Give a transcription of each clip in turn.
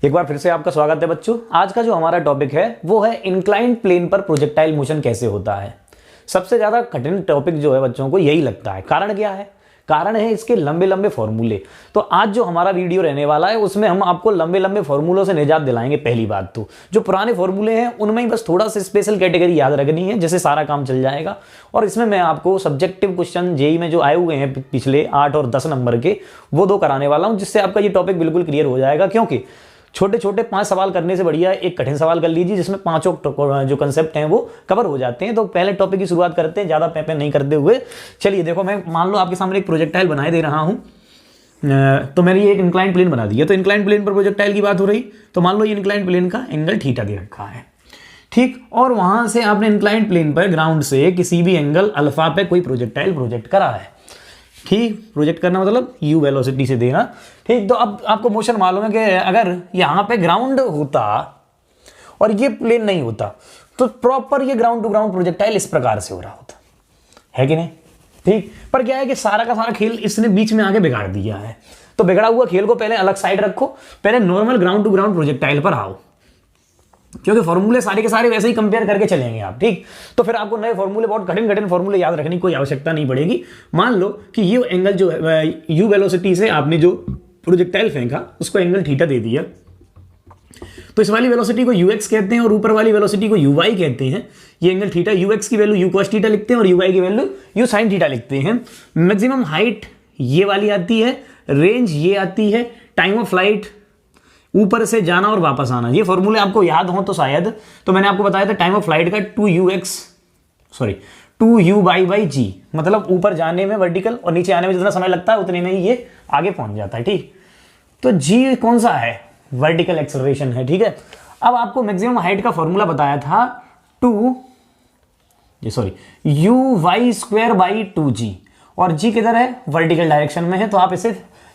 एक बार फिर से आपका स्वागत है बच्चों। आज का जो हमारा टॉपिक है वो है इंक्लाइंड प्लेन पर प्रोजेक्टाइल मोशन कैसे होता है। सबसे ज्यादा कठिन टॉपिक जो है बच्चों को यही लगता है। कारण क्या है? कारण है इसके लंबे लंबे फॉर्मूले। तो आज जो हमारा वीडियो रहने वाला है उसमें हम आपको लंबे लंबे फॉर्मूलों से निजात दिलाएंगे। पहली बात तो जो पुराने फॉर्मूले हैं उनमें ही बस थोड़ा सा स्पेशल कैटेगरी याद रखनी है, जिससे सारा काम चल जाएगा। और इसमें मैं आपको सब्जेक्टिव क्वेश्चन जेईई में जो आए हुए हैं पिछले 8 और 10 नंबर के, वो 2 कराने वाला हूं, जिससे आपका ये टॉपिक बिल्कुल क्लियर हो जाएगा। क्योंकि छोटे छोटे 5 सवाल करने से बढ़िया एक कठिन सवाल कर लीजिए जिसमें 5 जो कंसेप्ट हैं वो कवर हो जाते हैं। तो पहले टॉपिक की शुरुआत करते हैं, ज्यादा पैपे नहीं करते हुए। चलिए देखो, मैं मान लो आपके सामने एक प्रोजेक्टाइल बनाए दे रहा हूं। तो मैंने ये एक इंक्लाइंड प्लेन बना दिया। तो इंक्लाइंड प्लेन पर प्रोजेक्टाइल की बात हो रही, तो मान लो ये इंक्लाइंड प्लेन का एंगल थीटा दे रखा है, ठीक। और वहां से आपने इंक्लाइंड प्लेन पर ग्राउंड से किसी भी एंगल अल्फा पे कोई प्रोजेक्टाइल प्रोजेक्ट करा है, ठीक। प्रोजेक्ट करना मतलब यू वेलोसिटी से देना, ठीक। तो अब आपको मोशन मालूम है कि अगर यहां पे ग्राउंड होता और ये प्लेन नहीं होता तो प्रॉपर ये ग्राउंड टू ग्राउंड प्रोजेक्टाइल इस प्रकार से हो रहा होता है कि नहीं, ठीक। पर क्या है कि सारा का सारा खेल इसने बीच में आके बिगाड़ दिया है। तो बिगड़ा हुआ खेल को पहले अलग साइड रखो, पहले normal ground to ground projectile पर आओ, क्योंकि फॉर्मूले सारे के सारे वैसे ही कंपेयर करके चलेंगे आप, ठीक। तो फिर आपको नए फॉर्मूले, बहुत कठिन कठिन फॉर्मूले याद रखने की कोई आवश्यकता नहीं पड़ेगी। मान लो कि ये एंगल जो है यू वेलोसिटी से आपने जो प्रोजेक्टाइल फेंका उसको एंगल थीटा दे दिया, तो इस वाली वेलोसिटी को यूएक्स कहते हैं और ऊपर वाली वेलोसिटी को यूवाई कहते हैं। ये एंगल थीटा, यूएक्स की वैल्यू यू कॉस थीटा लिखते हैं और यूवाई की वैल्यू यू साइन थीटा लिखते हैं। मैक्सिमम हाइट ये वाली आती है, रेंज ये आती है, टाइम ऑफ फ्लाइट ऊपर से जाना और वापस आना। ये फॉर्मूले आपको याद हो तो शायद, तो मैंने आपको बताया था टाइम ऑफ फ्लाइट का 2u/g, मतलब ऊपर जाने में वर्टिकल और नीचे आने में जितना समय लगता है उतने में ही ये आगे पहुंच जाता है, ठीक। तो जी कौन सा है? वर्टिकल एक्सेलरेशन है, ठीक है। अब आपको मैक्सिमम हाइट का फॉर्मूला बताया था uy²/2g, और g किधर है? वर्टिकल डायरेक्शन में है, तो आप इसे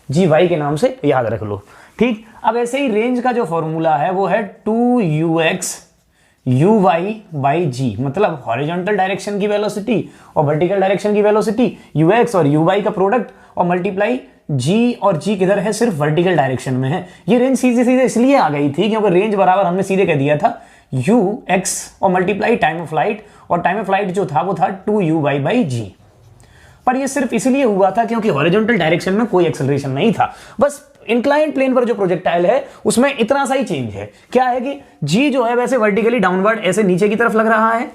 gy के नाम से याद रख लो, ठीक। अब ऐसे ही रेंज का जो फॉर्मूला है वो है 2ux/uy/g, मतलब हॉरिजॉन्टल डायरेक्शन की वेलोसिटी और वर्टिकल डायरेक्शन की वेलोसिटी, ux और uy का प्रोडक्ट और मल्टीप्लाई g, और g किधर है? सिर्फ वर्टिकल डायरेक्शन में है। ये रेंज सीधे सीधे इसलिए आ गई थी क्योंकि रेंज बराबर हमने सीधे कह दिया था ux और मल्टीप्लाई टाइम ऑफ फ्लाइट, और टाइम ऑफ फ्लाइट जो था वो था 2uy/g। पर ये सिर्फ इसलिए हुआ था क्योंकि हॉरिजॉन्टल डायरेक्शन में कोई एक्सेलरेशन नहीं था। बस इंक्लाइंड प्लेन पर जो प्रोजेक्टाइल है उसमें इतना सा ही चेंज है। क्या है कि जी जो है वैसे वर्टिकली डाउनवर्ड ऐसे नीचे की तरफ लग रहा है,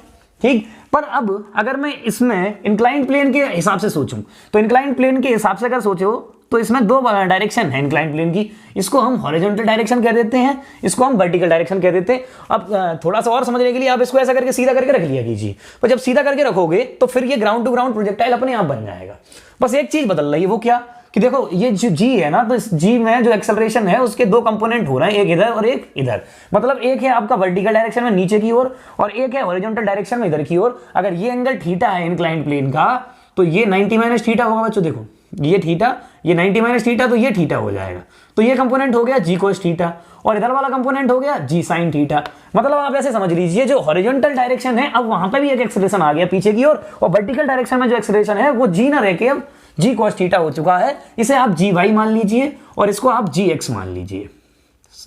ठीक। पर अब अगर मैं इसमें इंक्लाइंड प्लेन के हिसाब से सोचूं, तो इंक्लाइंड प्लेन के हिसाब से अगर सोचो तो इसमें 2 डायरेक्शन है इंक्लाइंड प्लेन की। इसको हम हॉरिजॉन्टल डायरेक्शन कह देते हैं, इसको हम वर्टिकल डायरेक्शन कह देते हैं। अब थोड़ा सा और समझने के लिए आप इसको ऐसा करके सीधा करके रख लिया कीजिए। पर जब सीधा करके रखोगे तो फिर ये ग्राउंड टू ग्राउंड प्रोजेक्टाइल अपने आप बन जाएगा। बस एक चीज बदल रही है, वो क्या कि देखो ये जो जी है ना, तो इस जी में जो एक्सेलरेशन है उसके 2 कंपोनेंट हो रहे हैं, एक इधर और एक इधर। मतलब एक है आपका वर्टिकल डायरेक्शन में नीचे की ओर और एक है हॉरिजॉन्टल डायरेक्शन में इधर की ओर। अगर ये एंगल थीटा है इंक्लाइंड प्लेन का तो ये 90 - थीटा होगा बच्चों। देखो ये थीटा, ये 90 - थीटा, तो ये थीटा हो जाएगा। तो ये कंपोनेंट हो गया जी कोस थीटा और इधर वाला कंपोनेंट हो गया जी साइन थीटा। मतलब आप ऐसे समझ लीजिए जो हॉरिजॉन्टल डायरेक्शन है अब वहां पे भी एक एक्सेलरेशन आ गया पीछे की ओर, और वर्टिकल डायरेक्शन में जो एक्सेलरेशन है वो जी ना रह के अब जी कॉस थीटा हो चुका है। इसे आप जी वाई मान लीजिए और इसको आप जी एक्स मान लीजिए,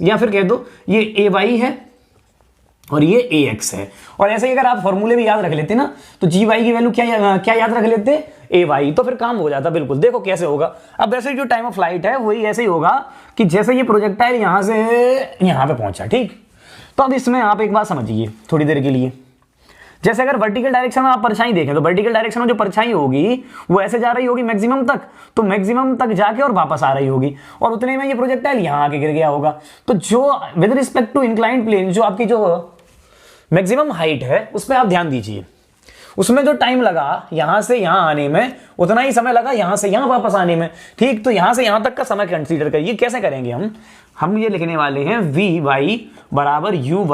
या फिर कह दो ये ए वाई है और ये ए एक्स है। और ऐसे ही अगर आप फॉर्मूले भी याद रख लेते ना तो जी वाई की वैल्यू क्या याद रख लेते? ए वाई, तो फिर काम हो जाता बिल्कुल। देखो कैसे होगा। अब वैसे जो टाइम ऑफ फ्लाइट है वही ऐसे ही होगा कि जैसे ये प्रोजेक्टाइल यहां से यहां पे पहुंचा, ठीक। तो अब इसमें आप एक बात समझिए थोड़ी देर के लिए। जैसे अगर वर्टिकल डायरेक्शन में आप परछाई देखें तो वर्टिकल डायरेक्शन में जो परछाई होगी वो ऐसे जा रही होगी मैक्सिमम तक, तो मैक्सिमम तक जाके और वापस आ रही होगी, और उतने में ये प्रोजेक्टाइल यहां आके गिर गया होगा। तो जो with respect to inclined plane जो आपकी जो मैक्सिमम हाइट है उस पर आप ध्यान दीजिए, उसमें जो टाइम लगा यहां से यहां आने में उतना ही समय लगा यहां से यहां वापस आने में, ठीक। तो यहां से यहां तक का समय कंसीडर करिए। कैसे करेंगे हम ये लिखने वाले हैं vy बराबर uy -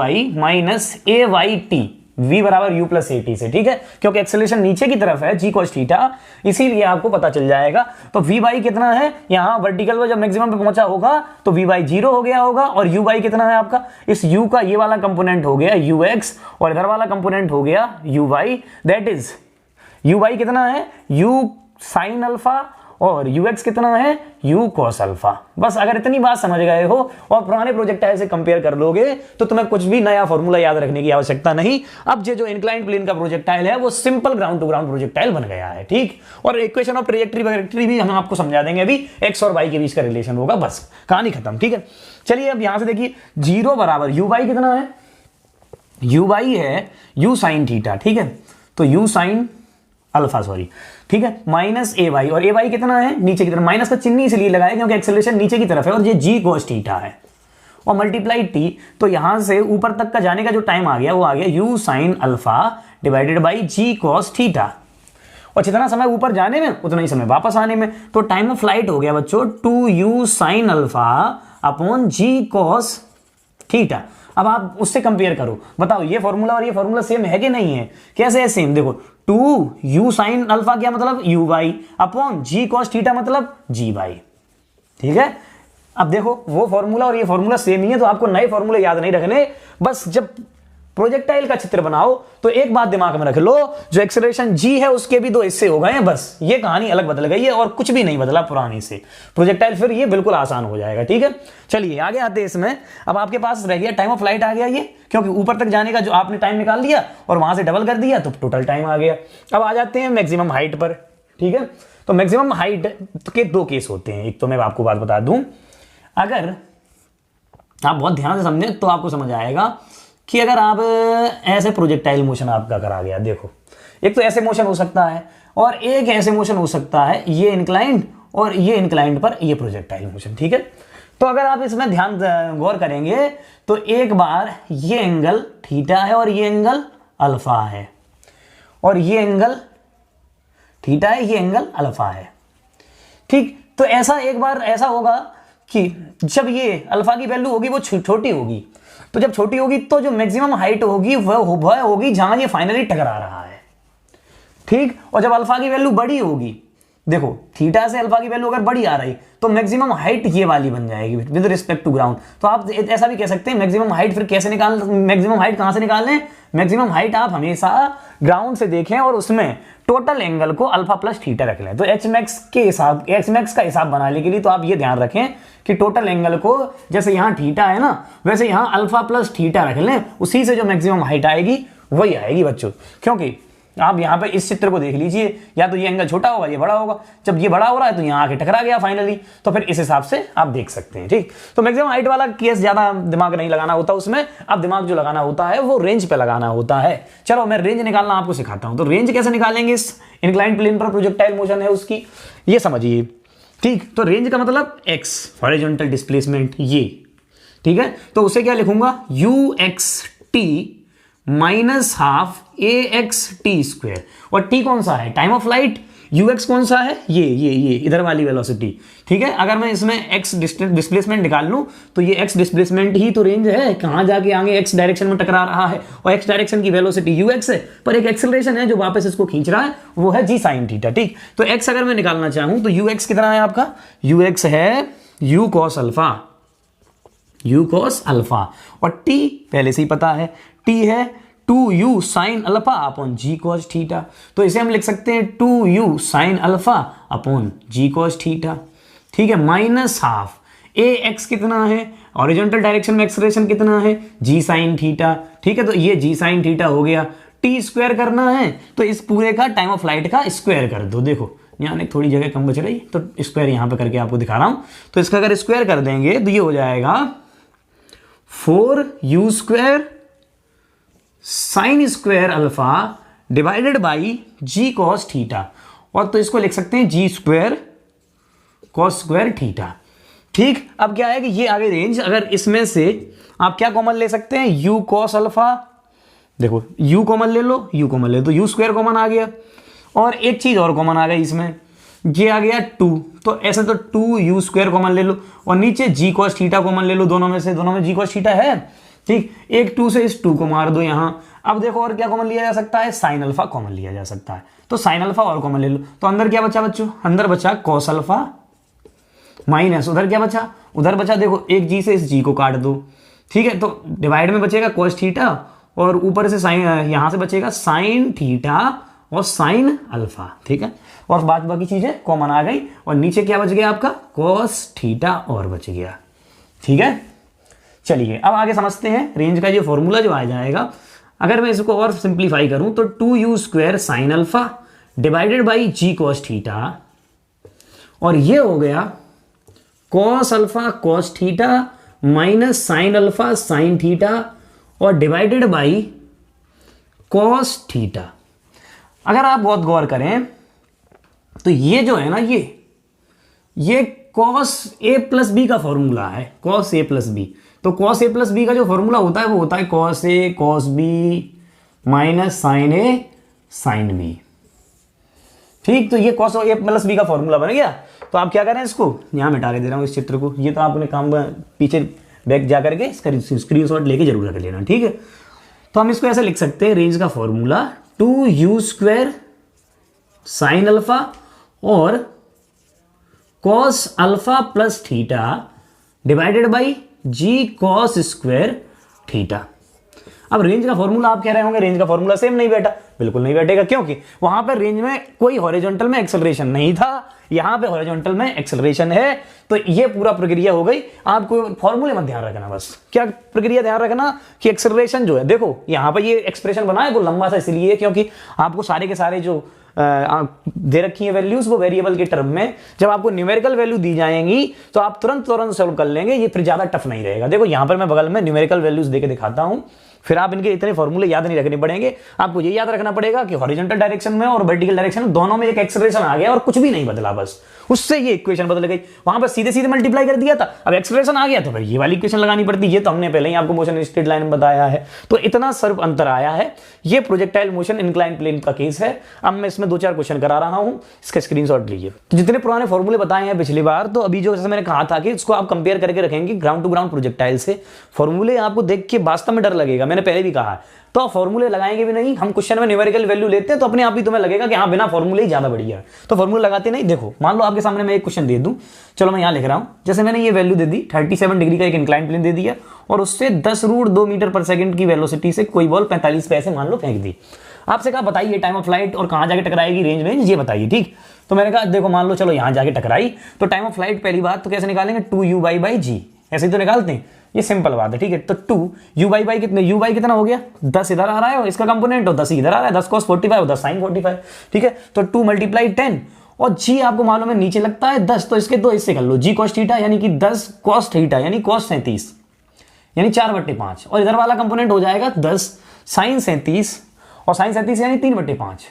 ayt, v बराबर u + at से, ठीक है। क्योंकि एक्सेलरेशन नीचे की तरफ है जी cos थीटा, इसीलिए आपको पता चल जाएगा। तो vy कितना है यहाँ वर्टिकल पर जब मैक्सिमम पे पहुंचा होगा तो vy 0 हो गया होगा, और uy कितना है आपका? इस u का ये वाला कंपोनेंट हो गया ux और इधर वाला कंपोनेंट हो गया uy। दैट इज uy कितना है? u sin अल्फा और यूएक्स कितना है, यू कॉस अल्फा। बस अगर इतनी बात समझ गए हो और पुराने प्रोजेक्टाइल से कंपेयर कर लोगे तो तुम्हें कुछ भी नया फॉर्मूला याद रखने की आवश्यकता नहीं। अब ये जो इंक्लाइंड प्लेन का प्रोजेक्टाइल है वो simple ground to ground projectile बन गया है, ठीक। और इक्वेशन ऑफ ट्रेजेक्टरी भी हम आपको समझा देंगे, अभी एक्स और वाई के बीच का रिलेशन होगा, बस कहानी खत्म, ठीक है। चलिए अब यहां से देखिए 0 बराबर यू वाई कितना है, यू वाई है यू साइन थीटा, ठीक है। तो यू साइन अल्फा, सॉरी, ठीक है, माइनस ए वाई, और ए वाई कितना है, नीचे की तरफ। माइनस का चिन्ह इसलिए लगाया क्योंकि एक्सेलरेशन नीचे की तरफ है और ये जी कॉस थीटा है, और मल्टीप्लाई टी, तो यहां से ऊपर तक का जाने का जो टाइम आ गया वो आ गया u sine alpha divided by g cos theta. और जितना समय ऊपर जाने में उतना ही समय वापस आने में, तो टाइम ऑफ फ्लाइट हो गया बच्चों 2u sine alpha upon g cos theta. अब आप उससे कंपेयर करो, बताओ ये फॉर्मूला और ये फॉर्मूला सेम है कि नहीं है, कैसे है सेम, देखो 2u साइन अल्फा क्या मतलब u y upon g cos theta मतलब जी वाई, ठीक है। अब देखो वो फॉर्मूला और ये फॉर्मूला सेम ही है, तो आपको नए फॉर्मूले याद नहीं रखने, बस जब प्रोजेक्टाइल का चित्र बनाओ तो एक बात दिमाग में रख लो, जो एक्सेलरेशन जी है उसके भी 2 हिस्से हो गए हैं, बस ये कहानी अलग बदल गई है और कुछ भी नहीं बदला पुरानी से। प्रोजेक्टाइल फिर ये बिल्कुल आसान हो जाएगा, ठीक है। चलिए आगे आते हैं इसमें। अब आपके पास रह गया टाइम ऑफ फ्लाइट आ गया ये, क्योंकि ऊपर तक जाने का जो आपने टाइम निकाल लिया और वहां से डबल कर दिया तो टोटल टाइम आ गया। अब आ जाते हैं मैक्सिमम हाइट पर, ठीक है। तो मैक्सिमम हाइट के 2 केस होते हैं, एक तो मैं आपको बात बता दूं, अगर आप बहुत ध्यान से समझें तो आपको समझ आएगा कि अगर आप ऐसे प्रोजेक्टाइल मोशन आपका करा गया, देखो एक तो ऐसे मोशन हो सकता है और एक ऐसे मोशन हो सकता है, ये इंक्लाइंड और ये इंक्लाइंड पर ये प्रोजेक्टाइल मोशन, ठीक है। तो अगर आप इसमें ध्यान गौर करेंगे तो एक बार ये एंगल थीटा है और ये एंगल अल्फा है, और ये एंगल थीटा है, ये एंगल अल्फा है, ठीक। तो ऐसा एक बार ऐसा होगा कि जब ये अल्फा की वैल्यू होगी वो छोटी होगी, तो जब छोटी होगी तो जो मैक्सिमम हाइट होगी वह होगी जहां ये फाइनली टकरा रहा है, ठीक। और जब अल्फा की वैल्यू बड़ी होगी, देखो थीटा से अल्फा की वैल्यू अगर बड़ी आ रही तो मैक्सिमम हाइट ये वाली बन जाएगी विद रिस्पेक्ट टू ग्राउंड। तो आप ऐसा भी कह सकते हैं मैक्सिमम हाइट फिर कैसे निकाल, मैक्सिमम हाइट कहां से निकाल लें, मैक्सिमम हाइट आप हमेशा ग्राउंड से देखें और उसमें टोटल एंगल को अल्फा प्लस थीटा रख लें। तो एच मैक्स का हिसाब बनाने के लिए तो आप ये ध्यान रखें कि टोटल एंगल को जैसे यहां थीटा है ना, वैसे यहां अल्फा प्लस थीटा रख लें, उसी से जो मैक्सिमम हाइट आएगी वही आएगी बच्चों। क्योंकि आप यहां पे इस चित्र को देख लीजिए, या तो ये एंगल छोटा होगा ये बड़ा होगा, जब ये बड़ा हो रहा है तो यहां आके टकरा गया फाइनली, तो फिर इस हिसाब से आप देख सकते हैं, ठीक। तो मैक्सिमम हाइट वाला केस ज्यादा दिमाग नहीं लगाना होता उसमें, अब दिमाग जो लगाना होता है वो रेंज पे लगाना होता है। चलो मैं रेंज निकालना आपको सिखाता हूं। तो रेंज कैसे निकालेंगे, इस इंक्लाइंड प्लेन पर प्रोजेक्टाइल मोशन है उसकी, ये समझिए, ठीक। तो रेंज का मतलब एक्स हॉरिजॉन्टल डिस्प्लेसमेंट ये, ठीक है। तो उसे क्या लिखूंगा, you x T minus half A x T square, और टी कौन सा है, time of flight, you x कौन सा है, ये इधर वाली वेलोसिटी, ठीक है। अगर मैं इसमें एक्स डिस्प्लेसमेंट निकाल लूं तो ये एक्स डिस्प्लेसमेंट ही तो रेंज है, कहां जाके आगे एक्स डायरेक्शन में टकरा रहा है, और एक्स डायरेक्शन की वेलोसिटी यू एक्स है, पर एक एक्सेलरेशन है जो वापस इसको खींच रहा है, वो है जी साइन थीटा, ठीक। तो एक्स अगर मैं निकालना चाहूं तो यू एक्स कितना है आपका, यू एक्स है you cos alpha, you cos alpha, और टी पहले से ही पता है, टी है 2u sine alpha upon g cos theta. तो इसे हम लिख सकते हैं 2u sine alpha upon g cos theta, ठीक है, माइनस हाफ ए एक्स कितना है, हॉरिजॉन्टल डायरेक्शन में एक्सेलरेशन कितना है, जी साइन थीटा, ठीक है। तो ये जी साइन थीटा हो गया, टी स्क्वायर करना है तो इस पूरे का टाइम ऑफ फ्लाइट का स्क्वायर कर दो, देखो यहाँ थोड़ी जगह कम बच रही तो स्क्वायर यहां पे करके आपको दिखा रहा हूं। तो इसका अगर स्क्वायर कर देंगे तो ये हो जाएगा 4u square sine square alpha divided by g cos theta, और तो इसको लिख सकते हैं g square cos square theta, ठीक। अब क्या है कि ये आगे रेंज, अगर इसमें से आप क्या कॉमन ले सकते हैं, यू कॉस अल्फा, देखो यू कॉमन ले लो, यू कॉमन ले लो तो यू स्क्वायर कॉमन आ गया, और एक चीज और कॉमन आ गई इसमें, ये आ गया 2, तो ऐसे तो 2u स्क्वायर कॉमन ले लो, और नीचे जी कॉस थीटा कॉमन ले लो, दोनों में से, दोनों में जी कॉस थीटा है, ठीक। एक 2 से इस 2 को मार दो यहां। अब देखो और क्या कॉमन लिया जा सकता है, साइन अल्फा कॉमन लिया जा सकता है, तो साइन अल्फा और कॉमन ले लो, तो अंदर क्या बचा बच्चों, अंदर बचा कॉस अल्फा माइनस, उधर क्या बचा, उधर बचा देखो एक जी से इस जी को काट दो, ठीक है। तो डिवाइड में बचेगा कॉस थीटा, और ऊपर से साइन, यहां से बचेगा साइन थीटा और साइन अल्फा, ठीक है। और बाकी चीजें कॉमन आ गई और नीचे क्या बच गया आपका, कॉस थीटा और बच गया, ठीक है। चलिए अब आगे समझते हैं रेंज का ये फॉर्मूला जो आ जाएगा। अगर मैं इसको और सिंप्लीफाई करूं तो 2u² sine alpha divided by g cos theta, और ये हो गया cos alpha cos theta minus sine alpha sine theta और डिवाइडेड बाई कॉस थीटा। अगर आप बहुत गौर करें तो ये जो है ना, ये कॉस ए प्लस बी का फॉर्मूला है, कॉस ए प्लस बी। तो कॉस ए प्लस बी का जो फॉर्मूला होता है वो होता है cos A cos B minus sign A sine B, ठीक। तो ये कॉस ए प्लस बी का फॉर्मूला बन गया। तो आप क्या करें, इसको यहां मिटा के दे रहा हूं इस चित्र को, ये तो आपने काम पीछे बैक जा करके इसका स्क्रीनशॉट लेके जरूर रख लेना, ठीक है। तो हम इसको ऐसे लिख सकते हैं, रेंज का फॉर्मूला 2u² साइन अल्फा और cos alpha plus theta divided by g cos square theta. अब रेंज का फॉर्मूला आप कह रहे होंगे रेंज का फॉर्मूला सेम नहीं बैठा, बिल्कुल नहीं बैठेगा, क्योंकि वहां पर रेंज में कोई हॉरिजॉन्टल में एक्सेलरेशन नहीं था, यहां पे हॉरिजॉन्टल में एक्सेलरेशन है। तो ये पूरा प्रक्रिया हो गई। आपको फॉर्मूले में ध्यान रखना, बस क्या प्रक्रिया ध्यान रखना कि एक्सेलरेशन जो है, देखो यहां पर ये एक्सप्रेशन बना है वो लंबा सा इसलिए क्योंकि आपको सारे के सारे जो दे रखी है वैल्यूज वो वेरिएबल के टर्म में, जब आपको न्यूमेरिकल वैल्यू दी जाएंगी तो आप तुरंत सॉल्व कर लेंगे, ये फिर ज्यादा टफ नहीं रहेगा। देखो यहां पर मैं बगल में न्यूमेरिकल वैल्यूज देके दिखाता हूं, फिर आप इनके इतने फॉर्मूले याद नहीं रखने पड़ेंगे। आपको ये याद रखना पड़ेगा कि हॉरिजॉन्टल डायरेक्शन में और वर्टिकल डायरेक्शन में दोनों में एक एक्सेलरेशन आ गया और कुछ भी नहीं बदला, बस उससे ये इक्वेशन बदल गई। वहां पर सीधे सीधे मल्टीप्लाई कर दिया था, अब एक्सेलरेशन आ गया तो फिर ये वाली इक्वेशन लगानी पड़ती। ये तो हमने पहले ही आपको मोशन स्ट्रेट लाइन में बताया है। तो इतना सिर्फ अंतर आया है। ये प्रोजेक्टाइल मोशन इंक्लाइन प्लेन का केस है। अब मैं इसमें 2-4 क्वेश्चन करा रहा हूं, इसका स्क्रीनशॉट लीजिए। तो जितने पुराने फॉर्मूले बताए हैं पिछली बार, तो अभी जो जैसे मैंने कहा था कि इसको आप कंपेयर करके रखेंगे ग्राउंड टू ग्राउंड प्रोजेक्टाइल से। फॉर्मूले आपको देख के वास्तव में डर लगेगा, मैंने पहले भी कहा। तो आप फॉर्मूले लगाएंगे भी नहीं, हम क्वेश्चन में न्यूमेरिकल वैल्यू लेते हैं तो अपने आप ही तुम्हें लगेगा कि हाँ बिना फॉर्मूले ही ज्यादा बढ़िया है। तो फॉर्मूला लगाते नहीं। देखो मान लो आपके सामने मैं एक क्वेश्चन दे दूं, चलो मैं यहां लिख रहा हूं, जैसे मैंने ये वैल्यू दे दी 37 डिग्री का एक इंक्लाइन प्लेन दे दिया और उससे 10√2 मीटर पर सेकंड की वेलोसिटी से कोई बॉल 45 पे ऐसे मान लो फेंक दी। आपसे कहा बताइए टाइम ऑफ फ्लाइट और कहां जाके टकराएगी, रेंज ये बताइए, ठीक। तो मैंने कहा देखो मान लो चलो यहां जाके टकराई, तो टाइम ऑफ फ्लाइट पहली बात तो कैसे निकालेंगे, 2u/g, ऐसे ही तो निकालते हैं, ये सिंपल बात है, ठीक है। तो 2u/y कितने, u कितना हो गया 10 इधर आ रहा है और इसका कंपोनेंट और 10 इधर आ रहा है, 10 cos 45 और 10 sin 45, ठीक है। तो 2 × 10 और g आपको मालूम है नीचे लगता है 10, तो इसके 2 हिस्से कर लो, g cos थीटा यानी कि 10 cos थीटा यानी cos 37 यानी 4/5 और इधर वाला कंपोनेंट हो जाएगा 10 sin 37 और sin 37 यानी 3/5,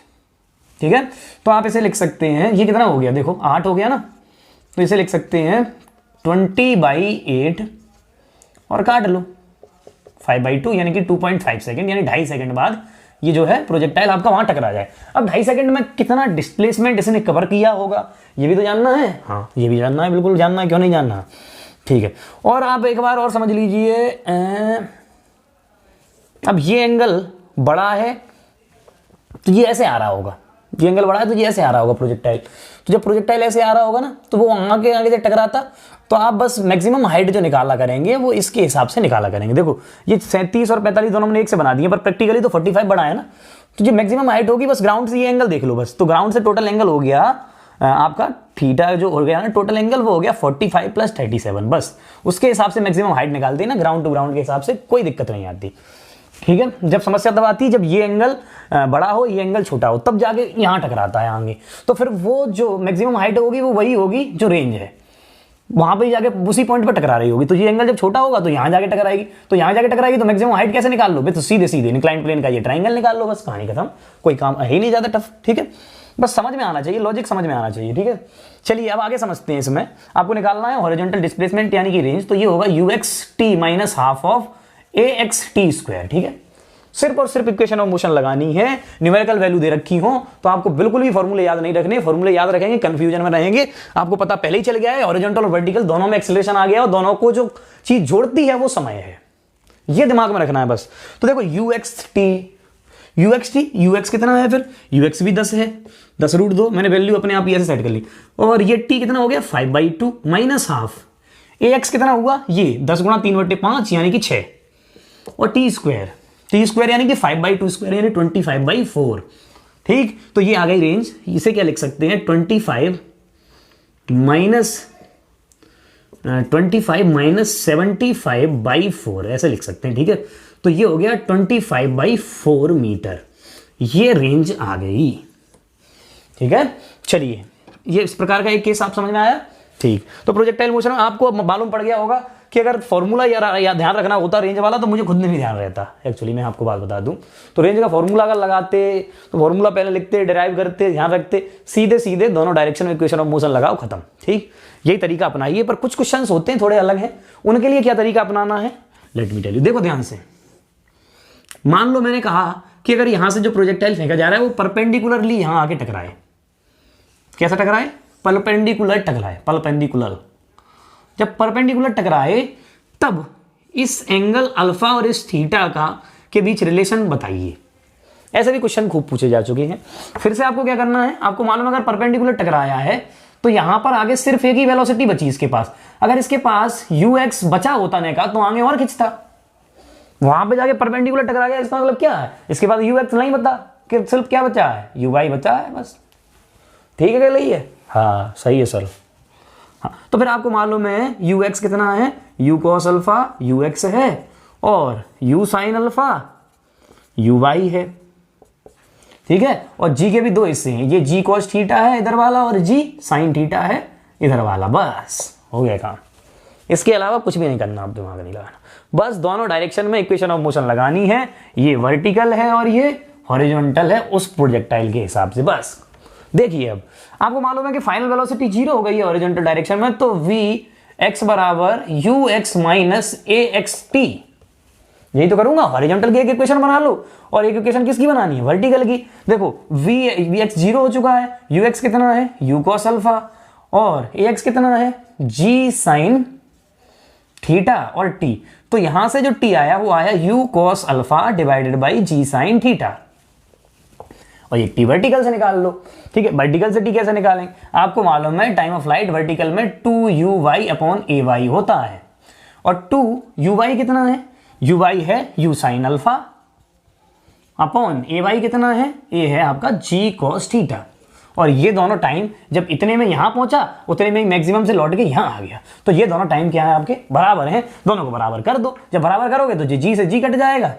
ठीक है। तो आप इसे लिख सकते हैं, ये कितना हो गया देखो 8 हो गया ना, तो इसे लिख सकते हैं 20/8 और काट लो 5/2 यानी कि 2.5 सेकंड यानी 2.5 सेकंड बाद ये जो है प्रोजेक्टाइल आपका वहां टकरा जाए। अब 2.5 सेकंड में कितना डिस्प्लेसमेंट इसने कवर किया होगा ये भी तो जानना है, हाँ ये भी जानना है, बिल्कुल जानना है, क्यों नहीं जानना, ठीक है। और आप एक बार और समझ लीजिए, अब ये एंगल बड़ा है तो ये ऐसे आ रहा होगा, ये एंगल बड़ा है तो ये ऐसे आ रहा होगा प्रोजेक्टाइल। तो जब प्रोजेक्टाइल ऐसे आ रहा होगा ना तो वो आगे से टकराता, तो आप बस मैक्सिमम हाइट जो निकाला करेंगे वो इसके हिसाब से निकाला करेंगे। देखो ये 37 और 45 दोनों मैंने एक से बना दिए, पर प्रैक्टिकली तो 45 बड़ा है ना, तो जो मैक्सिमम हाइट होगी बस ग्राउंड से ये एंगल देख लो बस। तो ग्राउंड से टोटल एंगल हो गया आपका थीटा जो हो गया ना टोटल एंगल, वो हो गया 45 + 37, बस उसके हिसाब से मैक्सिमम हाइट निकालते हैं ना, ग्राउंड टू ग्राउंड के हिसाब से, कोई दिक्कत नहीं आती, ठीक है। जब समस्या तब आती है जब ये एंगल बड़ा हो ये एंगल छोटा हो, तब जाके यहां टकराता है आगे। तो फिर वो जो मैक्सिमम हाइट होगी वो वही होगी जो रेंज है, वहां पे जाके उसी पॉइंट पर टकरा रही होगी। तो ये एंगल जब छोटा होगा तो यहां जाके टकराएगी, तो यहां जाके टकराएगी तो मैक्सिमम हाइट कैसे निकाल लो, तो सीधे सीधे इंक्लाइन प्लेन का ये ट्रायंगल निकाल लो, बस कहानी खत्म, कोई काम है ही नहीं ज्यादा टफ, ठीक है। बस समझ में आना चाहिए, लॉजिक समझ में आना चाहिए, ठीक है। चलिए अब आगे समझते हैं। इसमें आपको निकालना है हॉरिजॉन्टल डिस्प्लेसमेंट यानी कि रेंज, तो ये होगा uxt - ½ ऑफ axt², ठीक है। सिर्फ और सिर्फ इक्वेशन ऑफ मोशन लगानी है, न्यूमेरिकल वैल्यू दे रखी हो तो आपको बिल्कुल भी फॉर्मूले याद नहीं रखने, फॉर्मूले याद रखेंगे कंफ्यूजन में रहेंगे। आपको पता पहले ही चल गया है हॉरिजॉन्टल और वर्टिकल दोनों में एक्सेलरेशन आ गया और दोनों को जो चीज जोड़ती है वो समय है, ये दिमाग में रखना है बस। तो देखो ux कितना है, फिर ux भी 10 है, 10√2 मैंने वैल्यू अपने आप ऐसे सेट कर ली, और ये t कितना हो गया 5/2 - ½ ax कितना हुआ ये 10 × 3/5 यानी कि 6 और t² यानी कि 5/2² यानी 25/4, ठीक, तो ये आ गई रेंज। इसे क्या लिख सकते हैं, 25 माइनस 75/4 ऐसे लिख सकते हैं। ठीक है, तो ये हो गया 25/4 मीटर, ये रेंज आ गई। ठीक है, चलिए ये इस प्रकार का एक केस आप समझ में आया। ठीक, तो प्रोजेक्टाइल मोशन आपको मालूम पड़ गया होगा कि अगर फॉर्मूला या ध्यान रखना होता रेंज वाला, तो मुझे खुद नहीं ध्यान रहता एक्चुअली, मैं आपको बात बता दूं। तो रेंज का फॉर्मूला अगर लगाते तो फॉर्मूला पहले लिखते, डिराइव करते, ध्यान रखते, सीधे सीधे दोनों डायरेक्शन में इक्वेशन ऑफ मोशन लगाओ, खत्म। ठीक, यही तरीका अपनाइए। पर कुछ क्वेश्चंस होते हैं थोड़े अलग हैं, उनके लिए क्या तरीका अपनाना है, लेट मी टेल यू। देखो ध्यान से, मान लो मैंने कहा कि अगर यहां से जो प्रोजेक्टाइल फेंका जा रहा है वो परपेंडिकुलरली यहां आके टकराए। कैसा टकराए, परपेंडिकुलर टकराए, परपेंडिकुलर। जब परपेंडिकुलर टकराए तब इस एंगल अल्फा और इस थीटा का के बीच रिलेशन बताइए। ऐसे भी क्वेश्चन खूब पूछे जा चुके हैं। फिर से आपको क्या करना है, आपको मालूम अगर परपेंडिकुलर टकराया है तो यहां पर आगे सिर्फ एक ही वेलोसिटी बची इसके पास। अगर इसके पास ux बचा होता ने का तो आगे और खिंचता, वहां पे जाके परपेंडिकुलर टकरा गया, इसका मतलब क्या है, इसके पास ux नहीं बता, कि सिर्फ क्या बचा है, uy बचा है बस। ठीक है, क्या सही है, हाँ सही है सर। हाँ, तो फिर आपको मालूम है ux कितना है, u cos अल्फा ux है और u sin अल्फा uy है। ठीक है, और g के भी दो हिस्से हैं, ये g cos थीटा है इधर वाला और g sin थीटा है इधर वाला, बस हो गया काम। इसके अलावा कुछ भी नहीं करना, आप दिमाग नहीं लगाना, बस दोनों डायरेक्शन में इक्वेशन ऑफ मोशन लगानी है। ये वर्टिकल है और ये हॉरिजॉन्टल है उस प्रोजेक्टाइल के हिसाब से। बस देखिए, अब आपको मालूम है कि फाइनल वेलोसिटी 0 हो गई है हॉरिजॉन्टल डायरेक्शन में, तो vx बराबर ux माइनस axt, यही तो करूंगा। हॉरिजॉन्टल की एक इक्वेशन बना लो और एक इक्वेशन किसकी बनानी है, वर्टिकल की। देखो vx 0 हो चुका है, ux कितना है, u cos अल्फा, और ax कितना है, g sin थीटा और t। तो यहां से जो t आया वो आया u cos alpha divided by g sin theta, और ये t वर्टिकल से निकाल लो। ठीक है, वर्टिकल से t कैसे निकालेंगे, आपको मालूम है टाइम ऑफ फ्लाइट वर्टिकल में 2uy अपॉन ay होता है, और 2uy कितना है, uy है u sin alpha upon ay कितना है, a है आपका g cos थीटा। और ये दोनों टाइम जब इतने में यहां पहुंचा उतने में मैक्सिमम से लौट के यहां आ गया, तो ये दोनों टाइम क्या है आपके, बराबर हैं। दोनों को बराबर कर दो, जब बराबर करोगे तो g से g कट जाएगा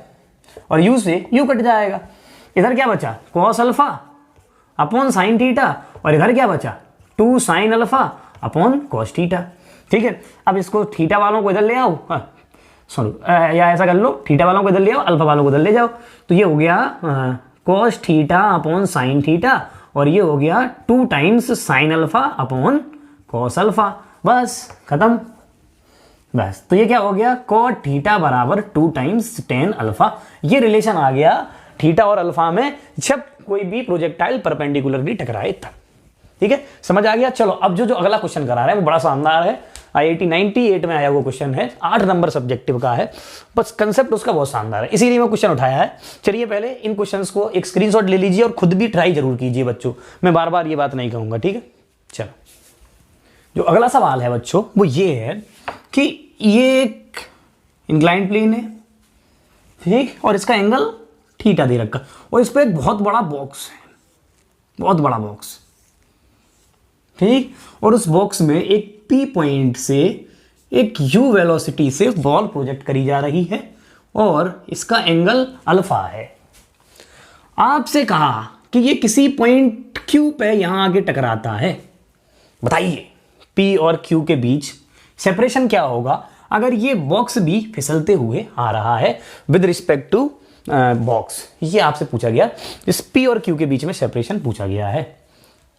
और u से u कट जाएगा। इधर क्या बचा, cos alpha upon sine theta, और इधर क्या बचा, 2 sin alpha upon cos theta. ठीक है, अब इसको थीटा वालों को इधर ले आओ, सॉरी या ऐसा कर लो, थीटा वालों को इधर ले आओ, अल्फा वालों को इधर ले जाओ, तो ये हो गया cos theta upon sine theta, और ये हो गया 2 times sine alpha upon cos alpha, बस खत्म। बस, तो ये क्या हो गया, cot थीटा बराबर 2 टाइम्स tan अल्फा। ये रिलेशन आ गया थीटा और अल्फा में जब कोई भी प्रोजेक्टाइल परपेंडिकुलरली टकराए तब। ठीक है, समझ आ गया। चलो अब जो अगला क्वेश्चन करा रहा है वो बड़ा शानदार है, IIT 98 में आया वो क्वेश्चन है, 8 नंबर सब्जेक्टिव का है, बस कंसेप्ट उसका बहुत शानदार है, इसीलिए मैं क्वेश्चन उठाया है। चलिए पहले इन क्वेश्चंस को एक स्क्रीनशॉट ले लीजिए और खुद भी ट्राई जरूर कीजिए बच्चों, मैं बार बार ये बात नहीं कहूंगा। ठीक है, चलो जो अगला सवाल है बच्चों वो ये है कि ये एक इंक्लाइंड प्लेन है, ठीक, और इसका एंगल थीटा दे रखा, और इस पे एक बहुत बड़ा बॉक्स है, बहुत बड़ा बॉक्स, ठीक, और उस बॉक्स में एक P पॉइंट से एक U वेलोसिटी से बॉल प्रोजेक्ट करी जा रही है और इसका एंगल अल्फा है। आपसे कहा कि ये किसी पॉइंट Q पे यहां आगे टकराता है, बताइए P और Q के बीच सेपरेशन क्या होगा अगर ये बॉक्स भी फिसलते हुए आ रहा है विद रिस्पेक्ट टू बॉक्स। ये आपसे पूछा गया, इस P और Q के बीच में सेपरेशन पूछा गया है।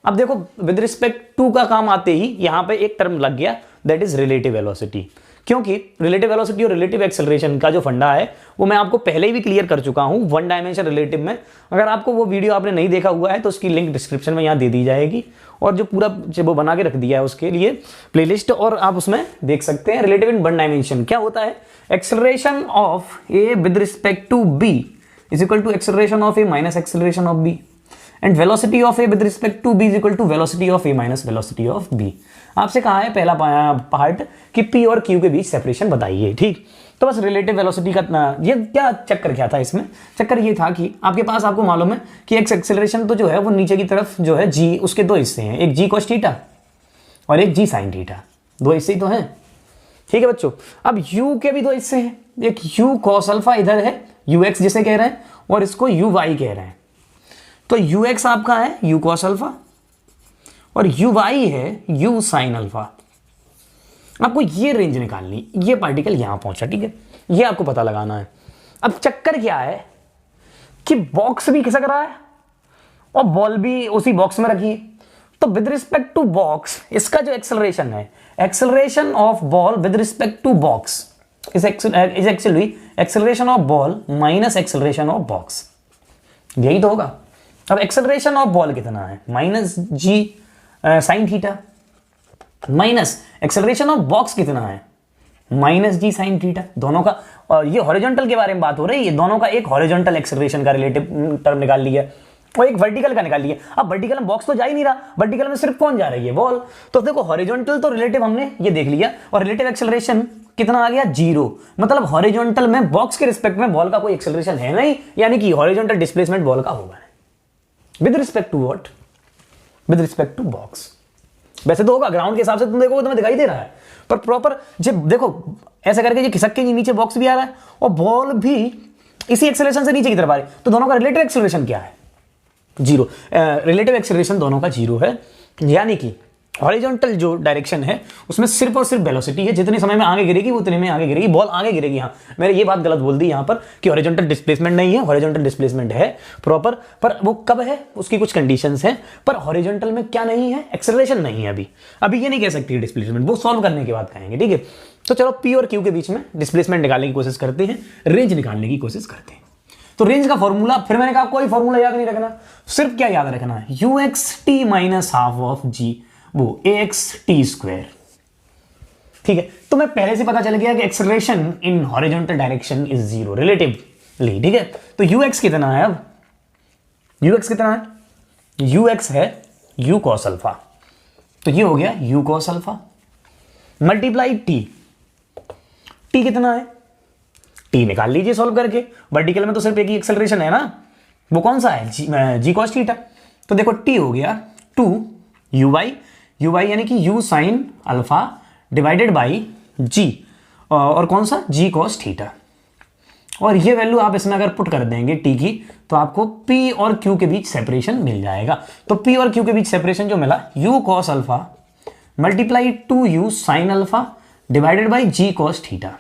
अब देखो विद रिस्पेक्ट टू का काम आते ही यहां पे एक टर्म लग गया, दैट इज रिलेटिव वेलोसिटी, क्योंकि रिलेटिव वेलोसिटी और रिलेटिव एक्सेलरेशन का जो फंडा है वो मैं आपको पहले ही भी क्लियर कर चुका हूं 1 डायमेंशन रिलेटिव में। अगर आपको वो वीडियो आपने नहीं देखा हुआ है तो उसकी लिंक डिस्क्रिप्शन में यहाँ दे दी जाएगी, और जो पूरा वो बना के रख दिया है उसके लिए प्लेलिस्ट, और आप उसमें देख सकते हैं। रिलेटिव इन 1 डायमेंशन क्या होता है, acceleration of A with respect to B is equal to acceleration of A minus acceleration of B, and velocity of A with respect to B is equal to velocity of A minus velocity of B. आपसे कहा है पहला part कि P और Q के बीच separation बताइए, ठीक। तो बस रिलेटिव वेलोसिटी का ये क्या चक्कर क्या था इसमें, चक्कर ये था कि आपके पास, आपको मालूम है कि एक्स एक्सेलरेशन तो जो है वो नीचे की तरफ जो है जी, उसके दो हिस्से हैं, एक जी कॉस थीटा और एक जी साइन थीटा, दो हिस्से ही तो हैं, ठीक है बच्चों। अब u के भी दो हिस्से हैं, एक u cos अल्फा इधर है, ux जिसे कह रहे हैं, और इसको uy कह रहे हैं। तो ux आपका है u cos अल्फा और uy है u sin अल्फा। आपको ये रेंज निकालनी, ये पार्टिकल यहां पहुंचा, ठीक है, ये आपको पता लगाना है। अब चक्कर क्या है कि बॉक्स भी खिसक रहा है और बॉल भी उसी बॉक्स में रखी है, तो विद रिस्पेक्ट टू बॉक्स इसका जो एक्सेलरेशन है, acceleration of ball with respect to box is actually acceleration of ball minus acceleration of box, यही तो होगा। अब एक्सेलरेशन ऑफ बॉल कितना है, minus g sine theta, minus acceleration of box कितना है, माइनस जी साइन थीटा, दोनों का। और ये हॉरिजॉन्टल के बारे में बात हो रही है, दोनों का एक हॉरिजॉन्टल एक्सेलरेशन का रिलेटिव टर्म निकाल लिया और एक वर्टिकल का निकाल लिया। अब वर्टिकल में बॉक्स तो जा ही नहीं रहा, वर्टिकल में सिर्फ कौन जा रही है, बॉल। तो देखो हॉरिजॉन्टल तो रिलेटिव हमने ये देख लिया, और रिलेटिव एक्सेलरेशन कितना आ गया, 0। मतलब हॉरिजॉन्टल में बॉक्स के रिस्पेक्ट में बॉल का कोई एक्सेलरेशन है नहीं, यानी कि हॉरिजॉन्टल डिस्प्लेसमेंट बॉल का होगा with respect to what, with respect to box. वैसे तो होगा, ग्राउंड के हिसाब से तुम देखो तुम्हें दिखाई दे रहा है, पर प्रॉपर जब देखो ऐसा करके ये खिसक के नीचे बॉक्स भी आ रहा है और बॉल भी इसी एक्सेलरेशन से नीचे की तरफ आ रही है, तो दोनों का रिलेटिव एक्सेलरेशन क्या है, 0। रिलेटिव एक्सेलरेशन दोनों का 0 है, यानी कि हॉरिजॉन्टल जो डायरेक्शन है उसमें सिर्फ और सिर्फ वेलोसिटी है, जितने समय में आगे गिरेगी वो उतने में आगे गिरेगी, बॉल आगे गिरेगी। हाँ, मैंने ये बात गलत बोल दी यहाँ पर कि हॉरिजॉन्टल डिस्प्लेसमेंट नहीं है, हॉरिजॉन्टल डिस्प्लेसमेंट है प्रॉपर, पर वो कब है, उसकी कुछ कंडीशंस हैं। पर हॉरिजॉन्टल में क्या नहीं है, एक्सेलरेशन नहीं है। अभी ये नहीं कह सकती डिस्प्लेसमेंट, वो सॉल्व करने के बाद कहेंगे, ठीक है। तो चलो पी और क्यू के बीच में डिस्प्लेसमेंट निकालने की कोशिश करते हैं, रेंज निकालने की कोशिश करते हैं। तो रेंज का फॉर्मूला, फिर मैंने कहा कोई फॉर्मूला याद नहीं रखना, सिर्फ क्या याद रखना है, uxt माइनस हाफ ऑफ जी, वो axt², ठीक है। तो मैं पहले से पता चल गया कि acceleration in horizontal direction is 0 relatively, ठीक है। तो ux कितना है, अब ux कितना है, ux है u cos अल्फा, तो ये हो गया u cos alpha multiply t कितना है, t निकाल लीजिए सॉल्व करके, वर्टिकल में तो सिर्फ एक ही एक्सेलरेशन है ना, वो कौन सा है, जी cos थीटा। तो देखो t हो गया 2 uy यानी कि u sin alpha divided by g, और कौन सा, g cos थीटा। और ये वैल्यू आप इसमें अगर पुट कर देंगे t की, तो आपको p और q के बीच सेपरेशन मिल जाएगा। तो p और q के बीच सेपरेशन जो मिला, u cos alpha multiply 2u sin alpha divided by g cos theta.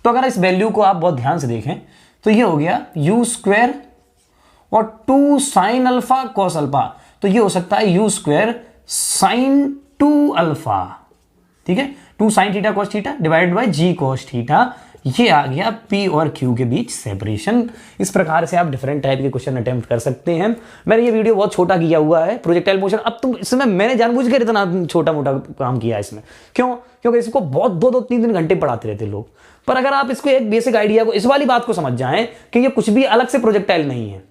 तो अगर इस वैल्यू को आप बहुत ध्यान से देखें तो ये हो गया u² और 2 sin अल्फा cos अल्फा, तो ये हो सकता है u² sin 2 अल्फा, ठीक है, 2 sin theta cos theta divided by g cos theta. ये आ गया p और q के बीच सेपरेशन। इस प्रकार से आप डिफरेंट टाइप के क्वेश्चन अटेम्प्ट कर सकते हैं। मैंने ये वीडियो बहुत छोटा किया हुआ है, प्रोजेक्टाइल मोशन। अब तुम इसमें मैंने जानबूझ कर इतना छोटा मोटा काम किया है इसमें, क्यों, क्योंकि इसको बहुत 2-3 घंटे पढ़ाते रहते लोग। पर अगर आप इसको एक बेसिक आइडिया को, इस वाली बात को समझ जाएं कि ये कुछ भी अलग से प्रोजेक्टाइल नहीं है,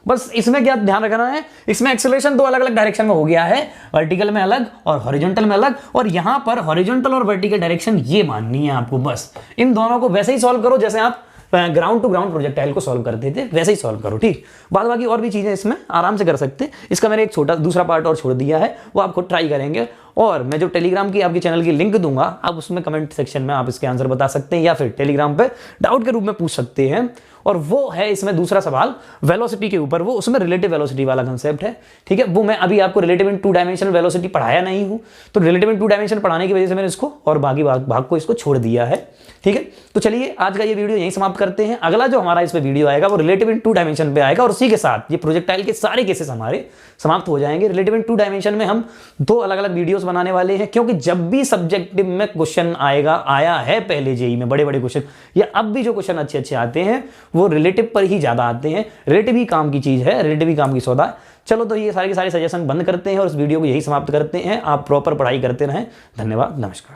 बस इसमें क्या ध्यान रखना है, इसमें एक्सेलरेशन 2 अलग अलग डायरेक्शन में हो गया है, वर्टिकल में अलग और हॉरिजॉन्टल में अलग, और यहां पर हॉरिजॉन्टल और वर्टिकल डायरेक्शन ये माननी है आपको। बस इन दोनों को वैसे ही सॉल्व करो जैसे आप ग्राउंड टू ग्राउंड प्रोजेक्टाइल को सॉल्व करते थे, वैसे ही सॉल्व करो, ठीक। बाद बाकी और भी चीजें इसमें आराम से कर सकते। इसका मैंने एक छोटा दूसरा पार्ट और छोड़ दिया है, वो आपको ट्राई करेंगे। और मैं जो टेलीग्राम की आपके चैनल की लिंक दूंगा, आप उसमें कमेंट सेक्शन में आप इसके आंसर बता सकते हैं, या फिर टेलीग्राम पे डाउट के रूप में पूछ सकते हैं। और वो है इसमें दूसरा सवाल वेलोसिटी के ऊपर, वो उसमें रिलेटिव वेलोसिटी वाला कंसेप्ट है, ठीक है। वो मैं अभी आपको रिलेटिव इन 2 डायमेंशनल वेलोसिटी पढ़ाया नहीं हूं, तो रिलेटिव इन 2 डायमेंशन पढ़ाने की वजह से मैंने इसको और बाकी भाग को इसको छोड़ दिया है, ठीक है। तो चलिए आज का ये वीडियो यहीं समाप्त करते हैं। अगला जो हमारा इस पे वीडियो आएगा वो रिलेटिव इन 2 डायमेंशन पे आएगा, और उसी के साथ ये प्रोजेक्टाइल के सारे केसेस हमारे समाप्त हो जाएंगे। रिलेटिव इन 2 डायमेंशन में हम 2 अलग अलग वीडियोस बनाने वाले हैं, क्योंकि जब भी सब्जेक्टिव में क्वेश्चन आया है पहले जेईई में बड़े क्वेश्चन, या अब भी जो क्वेश्चन अच्छे आते हैं वो रिलेटिव पर ही ज्यादा आते हैं। रिलेटिव ही काम की चीज है, रिलेटिव ही काम की सौदा है। चलो तो ये सारे के सारे सजेशन बंद करते हैं और इस वीडियो को यही समाप्त करते हैं। आप प्रॉपर पढ़ाई करते रहें। धन्यवाद, नमस्कार।